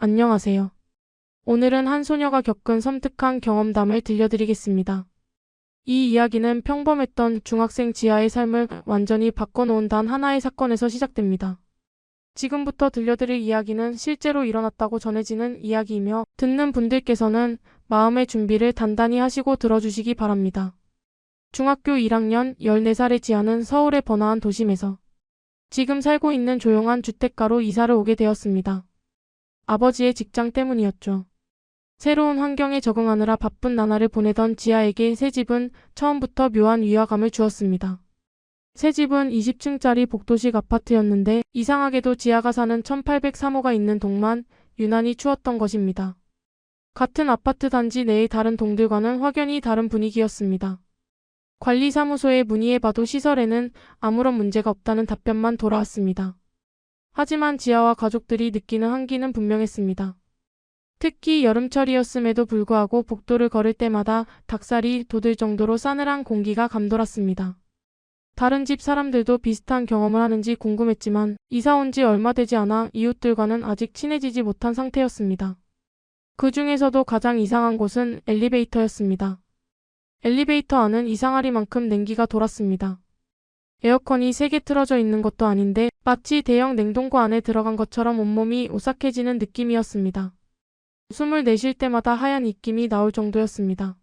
안녕하세요. 오늘은 한 소녀가 겪은 섬뜩한 경험담을 들려드리겠습니다. 이 이야기는 평범했던 중학생 지아의 삶을 완전히 바꿔놓은 단 하나의 사건에서 시작됩니다. 지금부터 들려드릴 이야기는 실제로 일어났다고 전해지는 이야기이며 듣는 분들께서는 마음의 준비를 단단히 하시고 들어주시기 바랍니다. 중학교 1학년 14살의 지아는 서울의 번화한 도심에서 지금 살고 있는 조용한 주택가로 이사를 오게 되었습니다. 아버지의 직장 때문이었죠. 새로운 환경에 적응하느라 바쁜 나날을 보내던 지아에게 새 집은 처음부터 묘한 위화감을 주었습니다. 새 집은 20층짜리 복도식 아파트였는데 이상하게도 지아가 사는 1803호가 있는 동만 유난히 추웠던 것입니다. 같은 아파트 단지 내의 다른 동들과는 확연히 다른 분위기였습니다. 관리사무소에 문의해봐도 시설에는 아무런 문제가 없다는 답변만 돌아왔습니다. 하지만 지아와 가족들이 느끼는 한기는 분명했습니다. 특히 여름철이었음에도 불구하고 복도를 걸을 때마다 닭살이 돋을 정도로 싸늘한 공기가 감돌았습니다. 다른 집 사람들도 비슷한 경험을 하는지 궁금했지만 이사 온 지 얼마 되지 않아 이웃들과는 아직 친해지지 못한 상태였습니다. 그 중에서도 가장 이상한 곳은 엘리베이터였습니다. 엘리베이터 안은 이상하리만큼 냉기가 돌았습니다. 에어컨이 세게 틀어져 있는 것도 아닌데 마치 대형 냉동고 안에 들어간 것처럼 온몸이 오싹해지는 느낌이었습니다. 숨을 내쉴 때마다 하얀 입김이 나올 정도였습니다.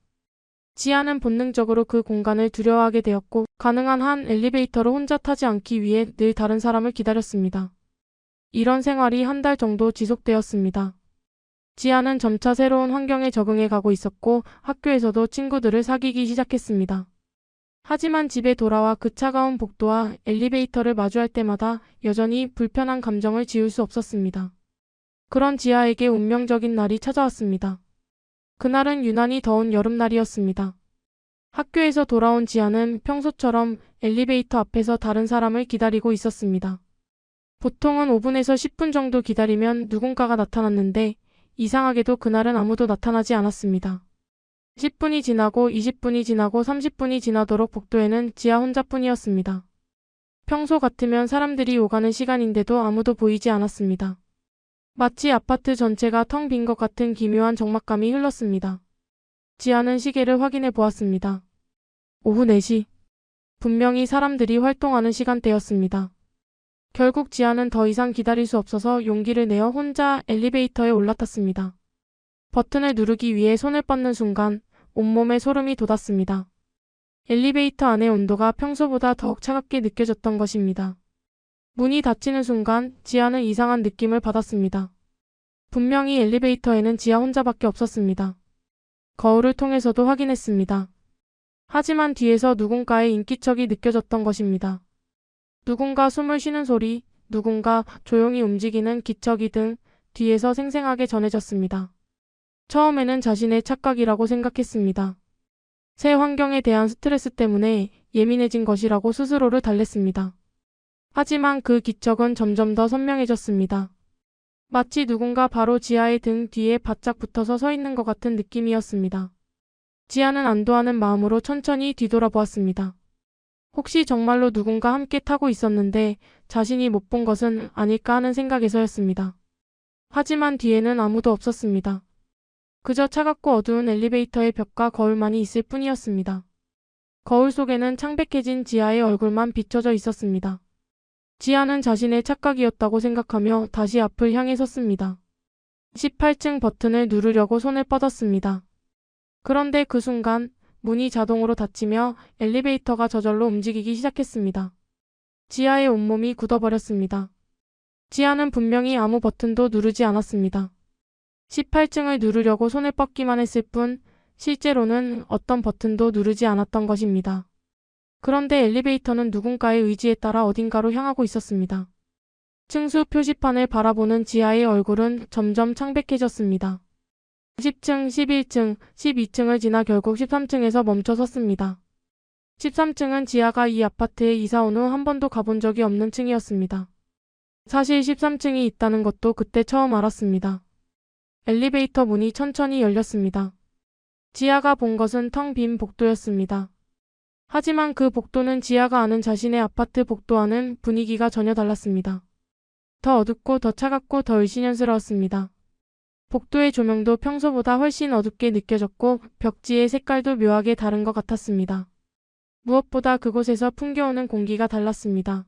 지아는 본능적으로 그 공간을 두려워하게 되었고 가능한 한 엘리베이터를 혼자 타지 않기 위해 늘 다른 사람을 기다렸습니다. 이런 생활이 한 달 정도 지속되었습니다. 지아는 점차 새로운 환경에 적응해 가고 있었고 학교에서도 친구들을 사귀기 시작했습니다. 하지만 집에 돌아와 그 차가운 복도와 엘리베이터를 마주할 때마다 여전히 불편한 감정을 지울 수 없었습니다. 그런 지아에게 운명적인 날이 찾아왔습니다. 그날은 유난히 더운 여름날이었습니다. 학교에서 돌아온 지아는 평소처럼 엘리베이터 앞에서 다른 사람을 기다리고 있었습니다. 보통은 5분에서 10분 정도 기다리면 누군가가 나타났는데 이상하게도 그날은 아무도 나타나지 않았습니다. 10분이 지나고 20분이 지나고 30분이 지나도록 복도에는 지아 혼자뿐이었습니다. 평소 같으면 사람들이 오가는 시간인데도 아무도 보이지 않았습니다. 마치 아파트 전체가 텅 빈 것 같은 기묘한 적막감이 흘렀습니다. 지아는 시계를 확인해 보았습니다. 오후 4시. 분명히 사람들이 활동하는 시간대였습니다. 결국 지아는 더 이상 기다릴 수 없어서 용기를 내어 혼자 엘리베이터에 올라탔습니다. 버튼을 누르기 위해 손을 뻗는 순간 온몸에 소름이 돋았습니다. 엘리베이터 안의 온도가 평소보다 더욱 차갑게 느껴졌던 것입니다. 문이 닫히는 순간 지아는 이상한 느낌을 받았습니다. 분명히 엘리베이터에는 지아 혼자밖에 없었습니다. 거울을 통해서도 확인했습니다. 하지만 뒤에서 누군가의 인기척이 느껴졌던 것입니다. 누군가 숨을 쉬는 소리, 누군가 조용히 움직이는 기척이 등 뒤에서 생생하게 전해졌습니다. 처음에는 자신의 착각이라고 생각했습니다. 새 환경에 대한 스트레스 때문에 예민해진 것이라고 스스로를 달랬습니다. 하지만 그 기척은 점점 더 선명해졌습니다. 마치 누군가 바로 지아의 등 뒤에 바짝 붙어서 서 있는 것 같은 느낌이었습니다. 지아는 안도하는 마음으로 천천히 뒤돌아보았습니다. 혹시 정말로 누군가 함께 타고 있었는데 자신이 못 본 것은 아닐까 하는 생각에서였습니다. 하지만 뒤에는 아무도 없었습니다. 그저 차갑고 어두운 엘리베이터의 벽과 거울만이 있을 뿐이었습니다. 거울 속에는 창백해진 지아의 얼굴만 비춰져 있었습니다. 지아는 자신의 착각이었다고 생각하며 다시 앞을 향해 섰습니다. 18층 버튼을 누르려고 손을 뻗었습니다. 그런데 그 순간 문이 자동으로 닫히며 엘리베이터가 저절로 움직이기 시작했습니다. 지아의 온몸이 굳어버렸습니다. 지아는 분명히 아무 버튼도 누르지 않았습니다. 18층을 누르려고 손을 뻗기만 했을 뿐 실제로는 어떤 버튼도 누르지 않았던 것입니다. 그런데 엘리베이터는 누군가의 의지에 따라 어딘가로 향하고 있었습니다. 층수 표시판을 바라보는 지아의 얼굴은 점점 창백해졌습니다. 10층, 11층, 12층을 지나 결국 13층에서 멈춰 섰습니다. 13층은 지아가 이 아파트에 이사 온 후 한 번도 가본 적이 없는 층이었습니다. 사실 13층이 있다는 것도 그때 처음 알았습니다. 엘리베이터 문이 천천히 열렸습니다. 지아가 본 것은 텅 빈 복도였습니다. 하지만 그 복도는 지아가 아는 자신의 아파트 복도와는 분위기가 전혀 달랐습니다. 더 어둡고 더 차갑고 더 을씨년스러웠습니다. 복도의 조명도 평소보다 훨씬 어둡게 느껴졌고 벽지의 색깔도 묘하게 다른 것 같았습니다. 무엇보다 그곳에서 풍겨오는 공기가 달랐습니다.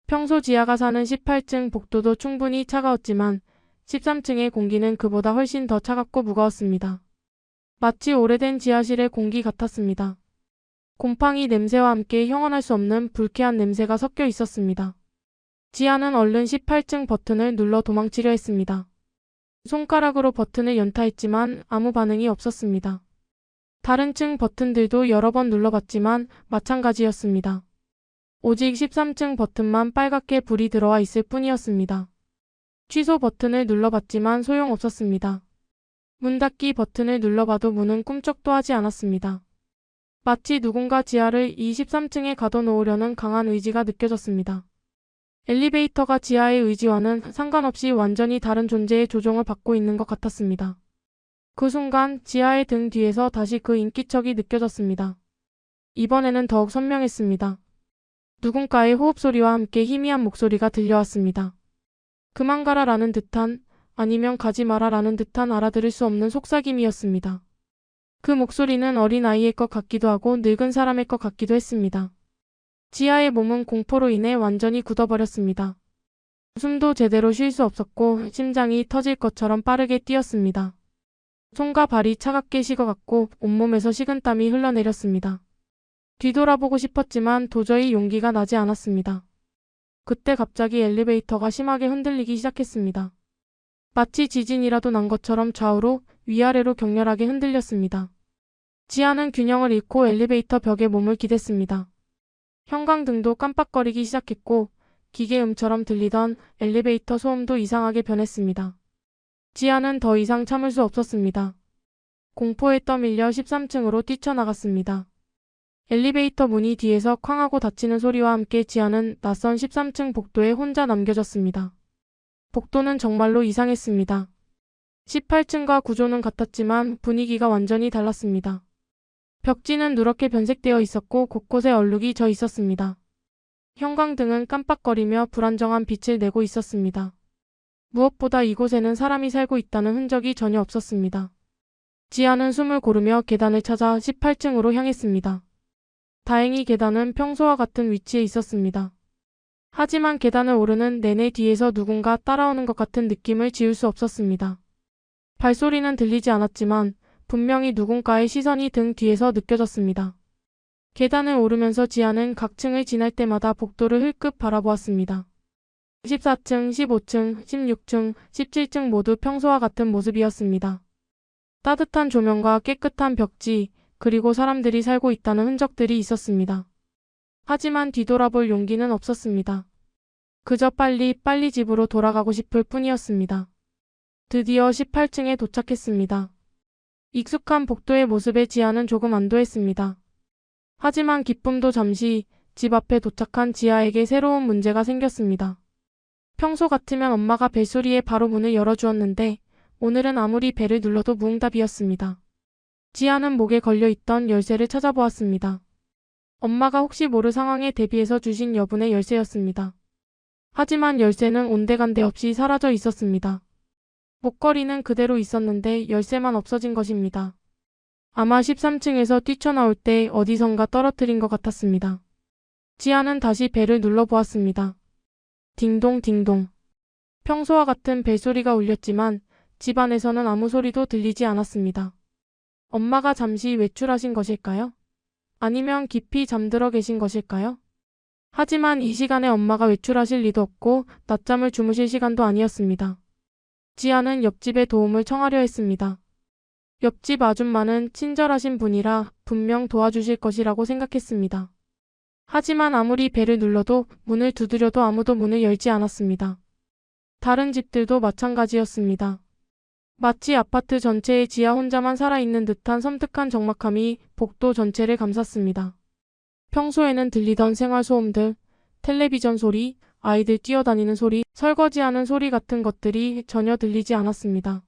평소 지아가 사는 18층 복도도 충분히 차가웠지만 13층의 공기는 그보다 훨씬 더 차갑고 무거웠습니다. 마치 오래된 지하실의 공기 같았습니다. 곰팡이 냄새와 함께 형언할 수 없는 불쾌한 냄새가 섞여 있었습니다. 지아는 얼른 18층 버튼을 눌러 도망치려 했습니다. 손가락으로 버튼을 연타했지만 아무 반응이 없었습니다. 다른 층 버튼들도 여러 번 눌러봤지만 마찬가지였습니다. 오직 13층 버튼만 빨갛게 불이 들어와 있을 뿐이었습니다. 취소 버튼을 눌러봤지만 소용없었습니다. 문 닫기 버튼을 눌러봐도 문은 꿈쩍도 하지 않았습니다. 마치 누군가 지하를 23층에 가둬놓으려는 강한 의지가 느껴졌습니다. 엘리베이터가 지하의 의지와는 상관없이 완전히 다른 존재의 조종을 받고 있는 것 같았습니다. 그 순간 지하의 등 뒤에서 다시 그 인기척이 느껴졌습니다. 이번에는 더욱 선명했습니다. 누군가의 호흡소리와 함께 희미한 목소리가 들려왔습니다. 그만 가라라는 듯한, 아니면 가지 마라라는 듯한 알아들을 수 없는 속삭임이었습니다. 그 목소리는 어린아이의 것 같기도 하고 늙은 사람의 것 같기도 했습니다. 지아의 몸은 공포로 인해 완전히 굳어버렸습니다. 숨도 제대로 쉴 수 없었고 심장이 터질 것처럼 빠르게 뛰었습니다. 손과 발이 차갑게 식어갔고 온몸에서 식은땀이 흘러내렸습니다. 뒤돌아보고 싶었지만 도저히 용기가 나지 않았습니다. 그때 갑자기 엘리베이터가 심하게 흔들리기 시작했습니다. 마치 지진이라도 난 것처럼 좌우로 위아래로 격렬하게 흔들렸습니다. 지아는 균형을 잃고 엘리베이터 벽에 몸을 기댔습니다. 형광등도 깜빡거리기 시작했고 기계음처럼 들리던 엘리베이터 소음도 이상하게 변했습니다. 지아는 더 이상 참을 수 없었습니다. 공포에 떠밀려 13층으로 뛰쳐나갔습니다. 엘리베이터 문이 뒤에서 쾅 하고 닫히는 소리와 함께 지아는 낯선 13층 복도에 혼자 남겨졌습니다. 복도는 정말로 이상했습니다. 18층과 구조는 같았지만 분위기가 완전히 달랐습니다. 벽지는 누렇게 변색되어 있었고 곳곳에 얼룩이 져 있었습니다. 형광등은 깜빡거리며 불안정한 빛을 내고 있었습니다. 무엇보다 이곳에는 사람이 살고 있다는 흔적이 전혀 없었습니다. 지아는 숨을 고르며 계단을 찾아 18층으로 향했습니다. 다행히 계단은 평소와 같은 위치에 있었습니다. 하지만 계단을 오르는 내내 뒤에서 누군가 따라오는 것 같은 느낌을 지울 수 없었습니다. 발소리는 들리지 않았지만 분명히 누군가의 시선이 등 뒤에서 느껴졌습니다. 계단을 오르면서 지아는 각 층을 지날 때마다 복도를 흘끗 바라보았습니다. 14층, 15층, 16층, 17층 모두 평소와 같은 모습이었습니다. 따뜻한 조명과 깨끗한 벽지, 그리고 사람들이 살고 있다는 흔적들이 있었습니다. 하지만 뒤돌아볼 용기는 없었습니다. 그저 빨리 집으로 돌아가고 싶을 뿐이었습니다. 드디어 18층에 도착했습니다. 익숙한 복도의 모습에 지아는 조금 안도했습니다. 하지만 기쁨도 잠시 집 앞에 도착한 지아에게 새로운 문제가 생겼습니다. 평소 같으면 엄마가 벨소리에 바로 문을 열어주었는데 오늘은 아무리 벨을 눌러도 무응답이었습니다. 지아는 목에 걸려있던 열쇠를 찾아보았습니다. 엄마가 혹시 모를 상황에 대비해서 주신 여분의 열쇠였습니다. 하지만 열쇠는 온데간데 없이 사라져 있었습니다. 목걸이는 그대로 있었는데 열쇠만 없어진 것입니다. 아마 13층에서 뛰쳐나올 때 어디선가 떨어뜨린 것 같았습니다. 지아는 다시 벨을 눌러보았습니다. 딩동 딩동. 평소와 같은 벨소리가 울렸지만 집 안에서는 아무 소리도 들리지 않았습니다. 엄마가 잠시 외출하신 것일까요? 아니면 깊이 잠들어 계신 것일까요? 하지만 이 시간에 엄마가 외출하실 리도 없고 낮잠을 주무실 시간도 아니었습니다. 지아는 옆집에 도움을 청하려 했습니다. 옆집 아줌마는 친절하신 분이라 분명 도와주실 것이라고 생각했습니다. 하지만 아무리 벨을 눌러도 문을 두드려도 아무도 문을 열지 않았습니다. 다른 집들도 마찬가지였습니다. 마치 아파트 전체에 지아 혼자만 살아있는 듯한 섬뜩한 적막함이 복도 전체를 감쌌습니다. 평소에는 들리던 생활소음들, 텔레비전 소리, 아이들 뛰어다니는 소리, 설거지하는 소리 같은 것들이 전혀 들리지 않았습니다.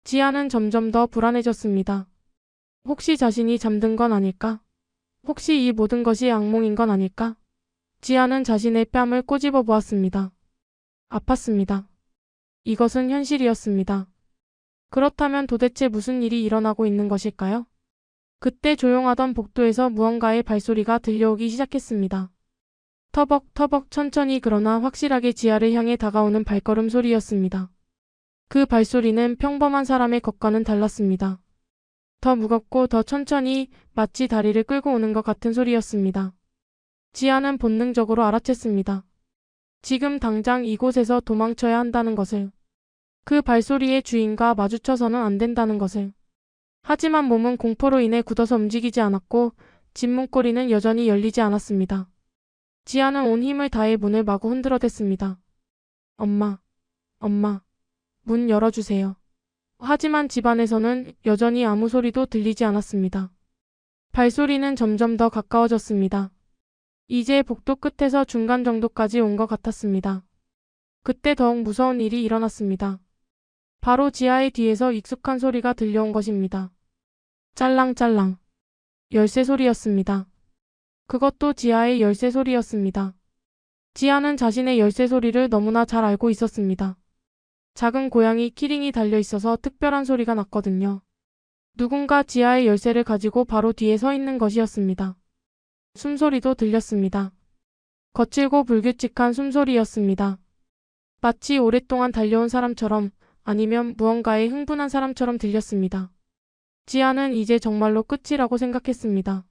지아는 점점 더 불안해졌습니다. 혹시 자신이 잠든 건 아닐까? 혹시 이 모든 것이 악몽인 건 아닐까? 지아는 자신의 뺨을 꼬집어 보았습니다. 아팠습니다. 이것은 현실이었습니다. 그렇다면 도대체 무슨 일이 일어나고 있는 것일까요? 그때 조용하던 복도에서 무언가의 발소리가 들려오기 시작했습니다. 터벅터벅 천천히 그러나 확실하게 지하를 향해 다가오는 발걸음 소리였습니다. 그 발소리는 평범한 사람의 것과는 달랐습니다. 더 무겁고 더 천천히 마치 다리를 끌고 오는 것 같은 소리였습니다. 지아는 본능적으로 알아챘습니다. 지금 당장 이곳에서 도망쳐야 한다는 것을. 그 발소리의 주인과 마주쳐서는 안 된다는 것을. 하지만 몸은 공포로 인해 굳어서 움직이지 않았고 진문고리는 여전히 열리지 않았습니다. 지아는 온 힘을 다해 문을 마구 흔들어댔습니다. 엄마, 엄마, 문 열어주세요. 하지만 집안에서는 여전히 아무 소리도 들리지 않았습니다. 발소리는 점점 더 가까워졌습니다. 이제 복도 끝에서 중간 정도까지 온 것 같았습니다. 그때 더욱 무서운 일이 일어났습니다. 바로 지하의 뒤에서 익숙한 소리가 들려온 것입니다. 짤랑짤랑. 열쇠 소리였습니다. 그것도 지하의 열쇠 소리였습니다. 지하는 자신의 열쇠 소리를 너무나 잘 알고 있었습니다. 작은 고양이 키링이 달려있어서 특별한 소리가 났거든요. 누군가 지하의 열쇠를 가지고 바로 뒤에 서 있는 것이었습니다. 숨소리도 들렸습니다. 거칠고 불규칙한 숨소리였습니다. 마치 오랫동안 달려온 사람처럼 아니면 무언가에 흥분한 사람처럼 들렸습니다. 지아는 이제 정말로 끝이라고 생각했습니다.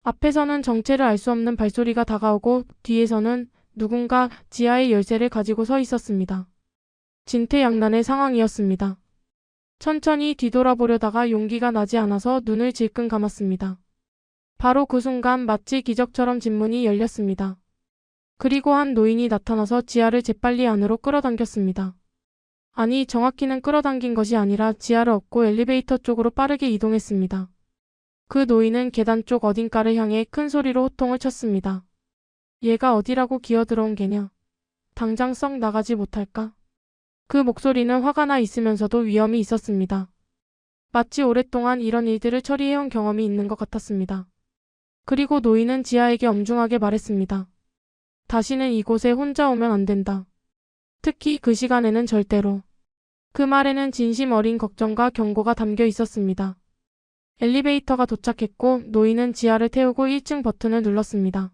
앞에서는 정체를 알 수 없는 발소리가 다가오고 뒤에서는 누군가 지하의 열쇠를 가지고 서 있었습니다. 진퇴양난의 상황이었습니다. 천천히 뒤돌아보려다가 용기가 나지 않아서 눈을 질끈 감았습니다. 바로 그 순간 마치 기적처럼 진문이 열렸습니다. 그리고 한 노인이 나타나서 지아를 재빨리 안으로 끌어당겼습니다. 아니, 정확히는 끌어당긴 것이 아니라 지하를 업고 엘리베이터 쪽으로 빠르게 이동했습니다. 그 노인은 계단 쪽 어딘가를 향해 큰 소리로 호통을 쳤습니다. 얘가 어디라고 기어들어온 개냐? 당장 썩 나가지 못할까? 그 목소리는 화가 나 있으면서도 위험이 있었습니다. 마치 오랫동안 이런 일들을 처리해온 경험이 있는 것 같았습니다. 그리고 노인은 지아에게 엄중하게 말했습니다. 다시는 이곳에 혼자 오면 안 된다. 특히 그 시간에는 절대로. 그 말에는 진심 어린 걱정과 경고가 담겨 있었습니다. 엘리베이터가 도착했고 노인은 지아를 태우고 1층 버튼을 눌렀습니다.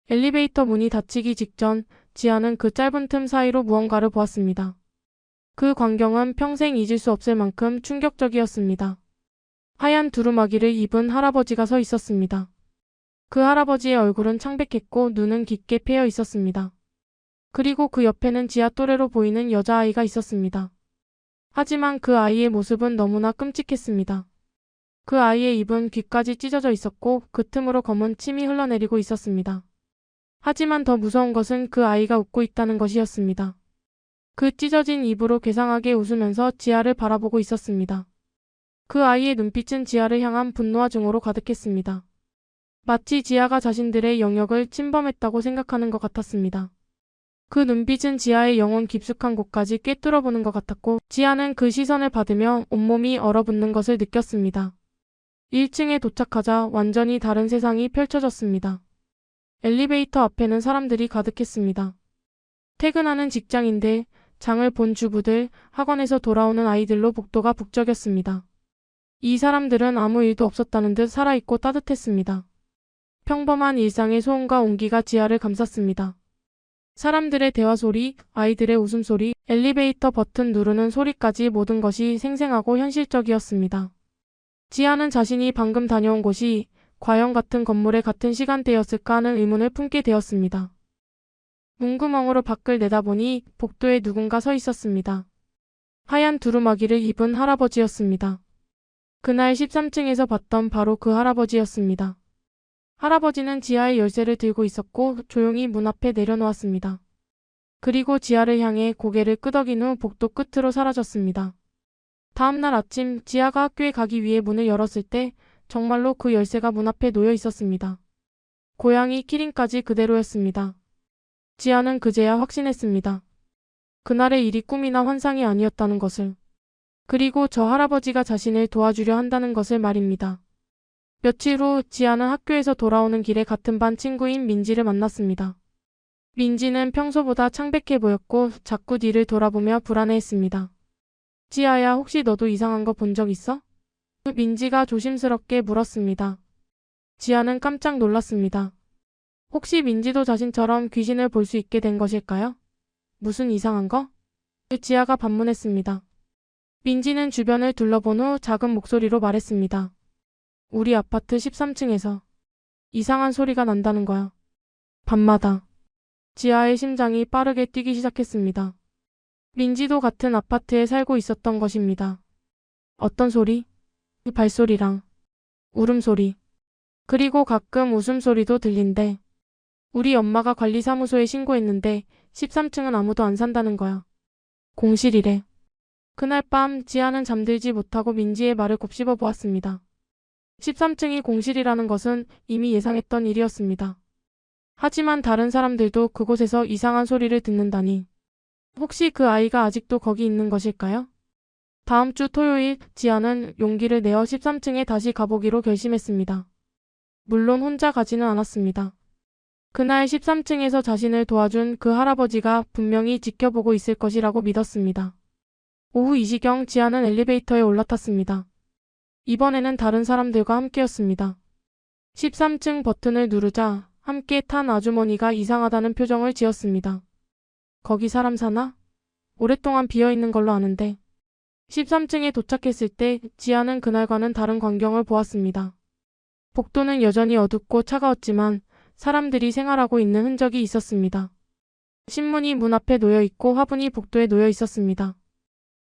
엘리베이터 문이 닫히기 직전 지아는 그 짧은 틈 사이로 무언가를 보았습니다. 그 광경은 평생 잊을 수 없을 만큼 충격적이었습니다. 하얀 두루마기를 입은 할아버지가 서 있었습니다. 그 할아버지의 얼굴은 창백했고 눈은 깊게 패여 있었습니다. 그리고 그 옆에는 지아 또래로 보이는 여자아이가 있었습니다. 하지만 그 아이의 모습은 너무나 끔찍했습니다. 그 아이의 입은 귀까지 찢어져 있었고 그 틈으로 검은 침이 흘러내리고 있었습니다. 하지만 더 무서운 것은 그 아이가 웃고 있다는 것이었습니다. 그 찢어진 입으로 괴상하게 웃으면서 지아를 바라보고 있었습니다. 그 아이의 눈빛은 지아를 향한 분노와 증오로 가득했습니다. 마치 지아가 자신들의 영역을 침범했다고 생각하는 것 같았습니다. 그 눈빛은 지아의 영혼 깊숙한 곳까지 꿰뚫어보는 것 같았고 지아는 그 시선을 받으며 온몸이 얼어붙는 것을 느꼈습니다. 1층에 도착하자 완전히 다른 세상이 펼쳐졌습니다. 엘리베이터 앞에는 사람들이 가득했습니다. 퇴근하는 직장인들, 장을 본 주부들, 학원에서 돌아오는 아이들로 복도가 북적였습니다. 이 사람들은 아무 일도 없었다는 듯 살아있고 따뜻했습니다. 평범한 일상의 소음과 온기가 지하를 감쌌습니다. 사람들의 대화 소리, 아이들의 웃음소리, 엘리베이터 버튼 누르는 소리까지 모든 것이 생생하고 현실적이었습니다. 지아는 자신이 방금 다녀온 곳이 과연 같은 건물의 같은 시간대였을까 하는 의문을 품게 되었습니다. 문구멍으로 밖을 내다보니 복도에 누군가 서 있었습니다. 하얀 두루마기를 입은 할아버지였습니다. 그날 13층에서 봤던 바로 그 할아버지였습니다. 할아버지는 지하의 열쇠를 들고 있었고 조용히 문 앞에 내려놓았습니다. 그리고 지하를 향해 고개를 끄덕인 후 복도 끝으로 사라졌습니다. 다음 날 아침 지하가 학교에 가기 위해 문을 열었을 때 정말로 그 열쇠가 문 앞에 놓여 있었습니다. 고양이 키링까지 그대로였습니다. 지아는 그제야 확신했습니다. 그날의 일이 꿈이나 환상이 아니었다는 것을. 그리고 저 할아버지가 자신을 도와주려 한다는 것을 말입니다. 며칠 후 지아는 학교에서 돌아오는 길에 같은 반 친구인 민지를 만났습니다. 민지는 평소보다 창백해 보였고 자꾸 뒤를 돌아보며 불안해했습니다. 지아야, 혹시 너도 이상한 거 본 적 있어? 민지가 조심스럽게 물었습니다. 지아는 깜짝 놀랐습니다. 혹시 민지도 자신처럼 귀신을 볼 수 있게 된 것일까요? 무슨 이상한 거? 지아가 반문했습니다. 민지는 주변을 둘러본 후 작은 목소리로 말했습니다. 우리 아파트 13층에서 이상한 소리가 난다는 거야. 밤마다. 지아의 심장이 빠르게 뛰기 시작했습니다. 민지도 같은 아파트에 살고 있었던 것입니다. 어떤 소리? 발소리랑 울음소리. 그리고 가끔 웃음소리도 들린대. 우리 엄마가 관리사무소에 신고했는데 13층은 아무도 안 산다는 거야. 공실이래. 그날 밤 지아는 잠들지 못하고 민지의 말을 곱씹어 보았습니다. 13층이 공실이라는 것은 이미 예상했던 일이었습니다. 하지만 다른 사람들도 그곳에서 이상한 소리를 듣는다니. 혹시 그 아이가 아직도 거기 있는 것일까요? 다음 주 토요일 지아는 용기를 내어 13층에 다시 가보기로 결심했습니다. 물론 혼자 가지는 않았습니다. 그날 13층에서 자신을 도와준 그 할아버지가 분명히 지켜보고 있을 것이라고 믿었습니다. 오후 2시경 지아는 엘리베이터에 올라탔습니다. 이번에는 다른 사람들과 함께였습니다. 13층 버튼을 누르자 함께 탄 아주머니가 이상하다는 표정을 지었습니다. 거기 사람 사나? 오랫동안 비어있는 걸로 아는데. 13층에 도착했을 때 지아는 그날과는 다른 광경을 보았습니다. 복도는 여전히 어둡고 차가웠지만 사람들이 생활하고 있는 흔적이 있었습니다. 신문이 문 앞에 놓여 있고 화분이 복도에 놓여 있었습니다.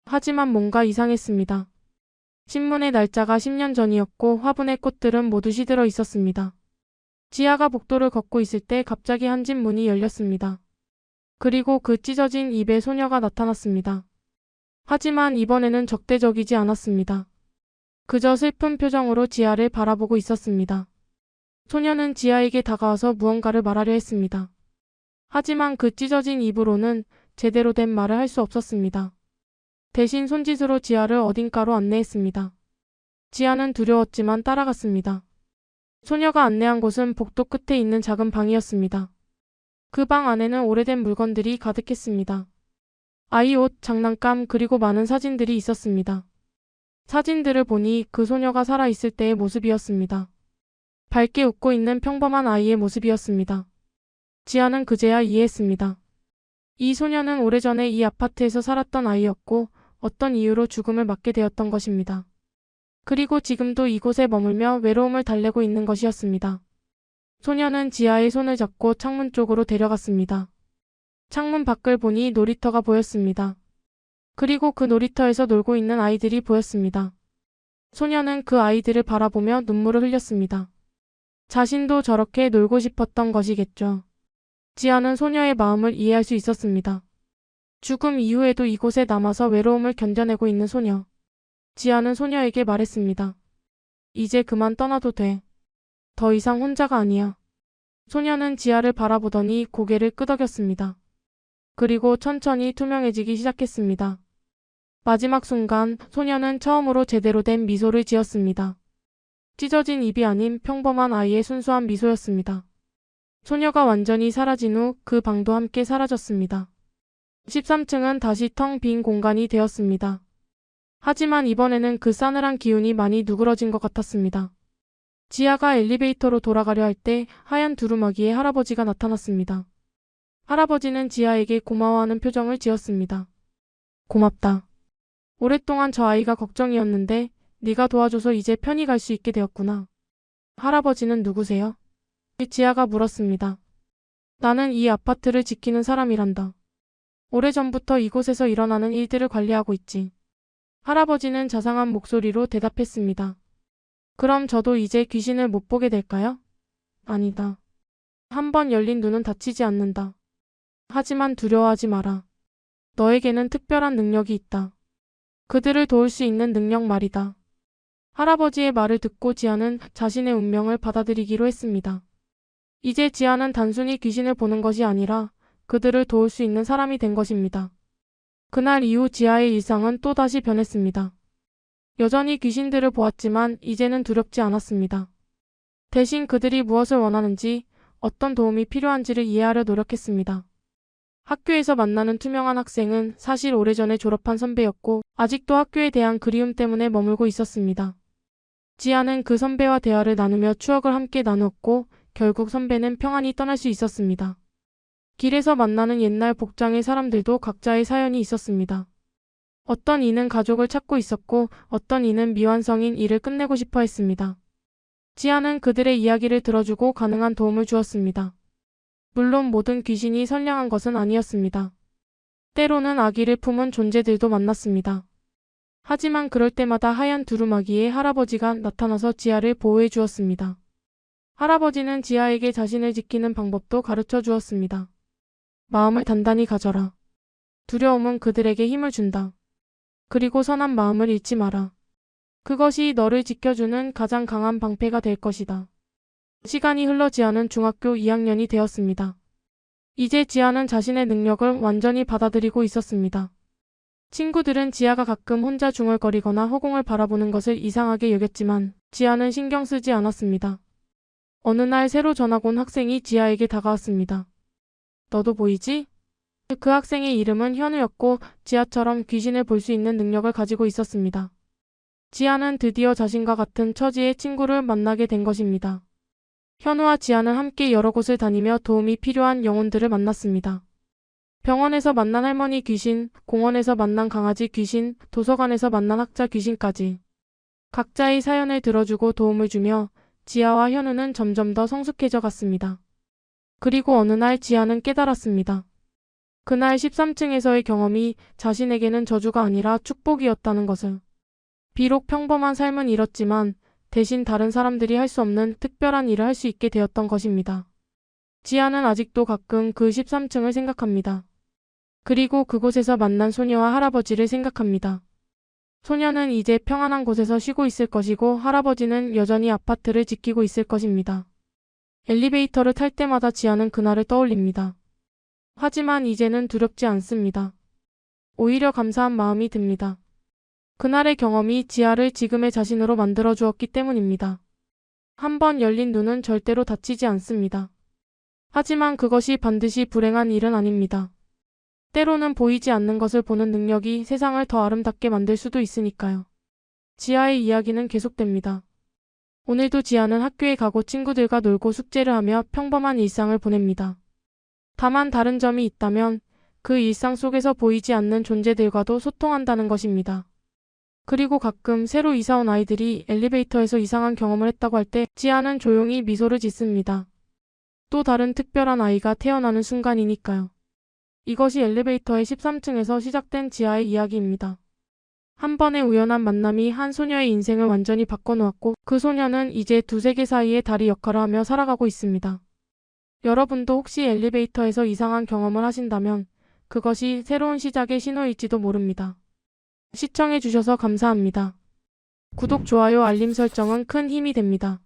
하지만 뭔가 이상했습니다. 신문의 날짜가 10년 전이었고 화분의 꽃들은 모두 시들어 있었습니다. 지아가 복도를 걷고 있을 때 갑자기 한 집 문이 열렸습니다. 그리고 그 찢어진 입에 소녀가 나타났습니다. 하지만 이번에는 적대적이지 않았습니다. 그저 슬픈 표정으로 지아를 바라보고 있었습니다. 소녀는 지아에게 다가와서 무언가를 말하려 했습니다. 하지만 그 찢어진 입으로는 제대로 된 말을 할 수 없었습니다. 대신 손짓으로 지아를 어딘가로 안내했습니다. 지아는 두려웠지만 따라갔습니다. 소녀가 안내한 곳은 복도 끝에 있는 작은 방이었습니다. 그 방 안에는 오래된 물건들이 가득했습니다. 아이 옷, 장난감, 그리고 많은 사진들이 있었습니다. 사진들을 보니 그 소녀가 살아있을 때의 모습이었습니다. 밝게 웃고 있는 평범한 아이의 모습이었습니다. 지아는 그제야 이해했습니다. 이 소녀는 오래전에 이 아파트에서 살았던 아이였고 어떤 이유로 죽음을 맞게 되었던 것입니다. 그리고 지금도 이곳에 머물며 외로움을 달래고 있는 것이었습니다. 소녀는 지아의 손을 잡고 창문 쪽으로 데려갔습니다. 창문 밖을 보니 놀이터가 보였습니다. 그리고 그 놀이터에서 놀고 있는 아이들이 보였습니다. 소녀는 그 아이들을 바라보며 눈물을 흘렸습니다. 자신도 저렇게 놀고 싶었던 것이겠죠. 지아는 소녀의 마음을 이해할 수 있었습니다. 죽음 이후에도 이곳에 남아서 외로움을 견뎌내고 있는 소녀. 지아는 소녀에게 말했습니다. 이제 그만 떠나도 돼. 더 이상 혼자가 아니야. 소녀는 지아를 바라보더니 고개를 끄덕였습니다. 그리고 천천히 투명해지기 시작했습니다. 마지막 순간 소녀는 처음으로 제대로 된 미소를 지었습니다. 찢어진 입이 아닌 평범한 아이의 순수한 미소였습니다. 소녀가 완전히 사라진 후 그 방도 함께 사라졌습니다. 13층은 다시 텅 빈 공간이 되었습니다. 하지만 이번에는 그 싸늘한 기운이 많이 누그러진 것 같았습니다. 지아가 엘리베이터로 돌아가려 할 때 하얀 두루마기에 할아버지가 나타났습니다. 할아버지는 지아에게 고마워하는 표정을 지었습니다. 고맙다. 오랫동안 저 아이가 걱정이었는데 네가 도와줘서 이제 편히 갈 수 있게 되었구나. 할아버지는 누구세요? 지아가 물었습니다. 나는 이 아파트를 지키는 사람이란다. 오래전부터 이곳에서 일어나는 일들을 관리하고 있지. 할아버지는 자상한 목소리로 대답했습니다. 그럼 저도 이제 귀신을 못 보게 될까요? 아니다. 한 번 열린 눈은 닫히지 않는다. 하지만 두려워하지 마라. 너에게는 특별한 능력이 있다. 그들을 도울 수 있는 능력 말이다. 할아버지의 말을 듣고 지아는 자신의 운명을 받아들이기로 했습니다. 이제 지아는 단순히 귀신을 보는 것이 아니라 그들을 도울 수 있는 사람이 된 것입니다. 그날 이후 지아의 일상은 또다시 변했습니다. 여전히 귀신들을 보았지만 이제는 두렵지 않았습니다. 대신 그들이 무엇을 원하는지, 어떤 도움이 필요한지를 이해하려 노력했습니다. 학교에서 만나는 투명한 학생은 사실 오래전에 졸업한 선배였고 아직도 학교에 대한 그리움 때문에 머물고 있었습니다. 지아는 그 선배와 대화를 나누며 추억을 함께 나누었고 결국 선배는 평안히 떠날 수 있었습니다. 길에서 만나는 옛날 복장의 사람들도 각자의 사연이 있었습니다. 어떤 이는 가족을 찾고 있었고 어떤 이는 미완성인 일을 끝내고 싶어 했습니다. 지아는 그들의 이야기를 들어주고 가능한 도움을 주었습니다. 물론 모든 귀신이 선량한 것은 아니었습니다. 때로는 악의를 품은 존재들도 만났습니다. 하지만 그럴 때마다 하얀 두루마기의 할아버지가 나타나서 지아를 보호해 주었습니다. 할아버지는 지아에게 자신을 지키는 방법도 가르쳐 주었습니다. 마음을 단단히 가져라. 두려움은 그들에게 힘을 준다. 그리고 선한 마음을 잃지 마라. 그것이 너를 지켜주는 가장 강한 방패가 될 것이다. 시간이 흘러 지아는 중학교 2학년이 되었습니다. 이제 지아는 자신의 능력을 완전히 받아들이고 있었습니다. 친구들은 지아가 가끔 혼자 중얼거리거나 허공을 바라보는 것을 이상하게 여겼지만 지아는 신경 쓰지 않았습니다. 어느 날 새로 전학 온 학생이 지아에게 다가왔습니다. 너도 보이지? 그 학생의 이름은 현우였고 지아처럼 귀신을 볼 수 있는 능력을 가지고 있었습니다. 지아는 드디어 자신과 같은 처지의 친구를 만나게 된 것입니다. 현우와 지아는 함께 여러 곳을 다니며 도움이 필요한 영혼들을 만났습니다. 병원에서 만난 할머니 귀신, 공원에서 만난 강아지 귀신, 도서관에서 만난 학자 귀신까지 각자의 사연을 들어주고 도움을 주며 지아와 현우는 점점 더 성숙해져 갔습니다. 그리고 어느 날 지아는 깨달았습니다. 그날 13층에서의 경험이 자신에게는 저주가 아니라 축복이었다는 것을. 비록 평범한 삶은 잃었지만 대신 다른 사람들이 할 수 없는 특별한 일을 할 수 있게 되었던 것입니다. 지아는 아직도 가끔 그 13층을 생각합니다. 그리고 그곳에서 만난 소녀와 할아버지를 생각합니다. 소녀는 이제 평안한 곳에서 쉬고 있을 것이고 할아버지는 여전히 아파트를 지키고 있을 것입니다. 엘리베이터를 탈 때마다 지아는 그날을 떠올립니다. 하지만 이제는 두렵지 않습니다. 오히려 감사한 마음이 듭니다. 그날의 경험이 지아를 지금의 자신으로 만들어 주었기 때문입니다. 한번 열린 눈은 절대로 닫히지 않습니다. 하지만 그것이 반드시 불행한 일은 아닙니다. 때로는 보이지 않는 것을 보는 능력이 세상을 더 아름답게 만들 수도 있으니까요. 지아의 이야기는 계속됩니다. 오늘도 지아는 학교에 가고 친구들과 놀고 숙제를 하며 평범한 일상을 보냅니다. 다만 다른 점이 있다면 그 일상 속에서 보이지 않는 존재들과도 소통한다는 것입니다. 그리고 가끔 새로 이사 온 아이들이 엘리베이터에서 이상한 경험을 했다고 할 때 지아는 조용히 미소를 짓습니다. 또 다른 특별한 아이가 태어나는 순간이니까요. 이것이 엘리베이터의 13층에서 시작된 지아의 이야기입니다. 한 번의 우연한 만남이 한 소녀의 인생을 완전히 바꿔놓았고 그 소녀는 이제 두 세계 사이의 다리 역할을 하며 살아가고 있습니다. 여러분도 혹시 엘리베이터에서 이상한 경험을 하신다면 그것이 새로운 시작의 신호일지도 모릅니다. 시청해주셔서 감사합니다. 구독, 좋아요, 알림 설정은 큰 힘이 됩니다.